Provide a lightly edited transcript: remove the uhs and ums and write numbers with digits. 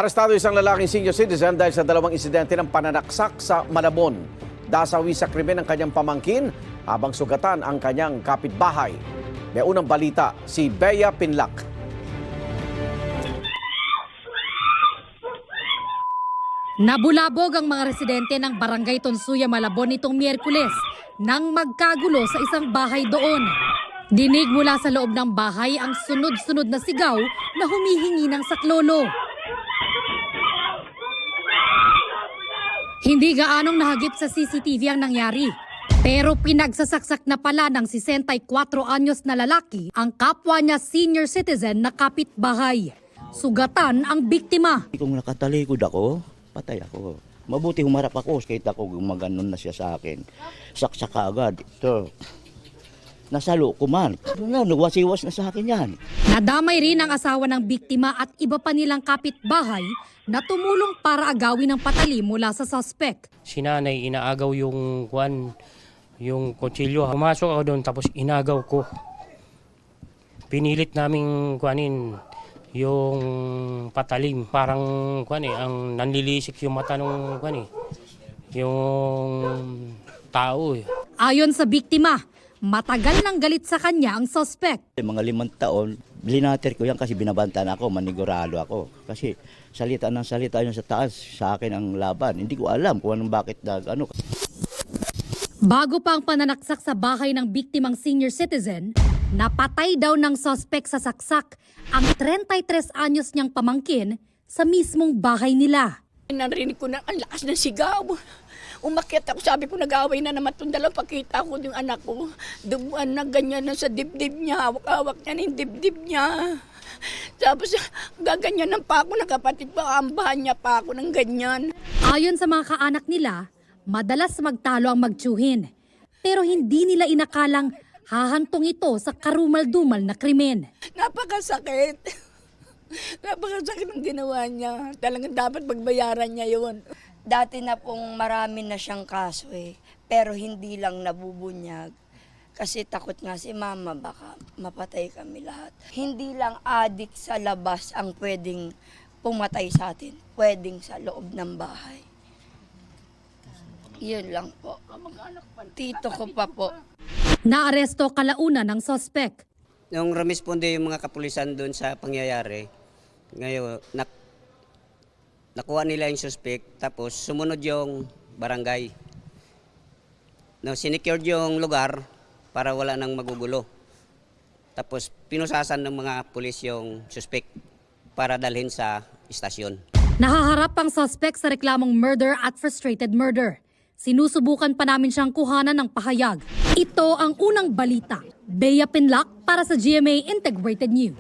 Arestado isang lalaking senior citizen dahil sa dalawang insidente ng pananaksak sa Malabon. Dasawi sa krimen ng kanyang pamangkin habang sugatan ang kanyang kapitbahay. May unang balita si Bea Pinlac. Nabulabog ang mga residente ng Barangay Tonsuya, Malabon nitong Miyerkules nang magkagulo sa isang bahay doon. Dinig mula sa loob ng bahay ang sunod-sunod na sigaw na humihingi ng saklolo. Hindi gaanong nahagip sa CCTV ang nangyari. Pero pinagsasaksak na pala ng 64 anyos na lalaki ang kapwa niya senior citizen na kapitbahay. Sugatan ang biktima. Kung nakatalikod ako, patay ako. Mabuti humarap ako, kahit ako gumaganon na siya sa akin. Saksak agad. Ito. Nasalo ko man. Nagwasiwas na sa akin yan. Nadamay rin ang asawa ng biktima at iba pa nilang kapitbahay na tumulong para agawin ang patali mula sa suspect. Si nanay inaagaw yung kutsilyo. Pumasok ako doon tapos inagaw ko. Pinilit naming kuanin yung patalim. Parang ang nanlilisik yung mata ng yung tao. Ayon sa biktima, matagal nang galit sa kanya ang suspect. Mga 5 taon, blinater ko yan kasi binabantaan ako, manigurado ako. Kasi salita yun sa taas, sa akin ang laban. Hindi ko alam kung anong bakit Bago pa ang pananaksak sa bahay ng biktimang senior citizen, napatay daw ng suspect sa saksak ang 33 anyos niyang pamangkin sa mismong bahay nila. Narinig ko na ang lakas ng sigaw. Umakyat ako, sabi ko nag-away na naman itong dalawa. Pakita ko yung anak ko. Dubuan na ganyan na sa dibdib niya. Hawak-hawak niya na yung dibdib niya. Tapos gaganyan ng pa ako, nakapatid pa, ambahan niya pa ako ng ganyan. Ayon sa mga kaanak nila, madalas magtalo ang magtiyuhin. Pero hindi nila inakalang hahantong ito sa karumal-dumal na krimen. Napakasakit. Napakasakit ang ginawa niya. Talagang dapat magbayaran niya yun. Dati na pong marami na siyang kaso pero hindi lang nabubunyag. Kasi takot nga si mama baka mapatay kami lahat. Hindi lang adik sa labas ang pwedeng pumatay sa atin, pwedeng sa loob ng bahay. Yun lang po. Tito ko pa po. Naaresto kalaunan ng suspect. Nung rumisponde yung mga kapulisan doon sa pangyayari, ngayon, nakuha nila yung suspect, tapos sumunod yung barangay. No, sinecured yung lugar para wala nang magugulo. Tapos pinusasan ng mga pulis yung suspect para dalhin sa istasyon. Nahaharap ang suspect sa reklamong murder at frustrated murder. Sinusubukan pa namin siyang kuhanan ng pahayag. Ito ang unang balita. Bea Pinlac para sa GMA Integrated News.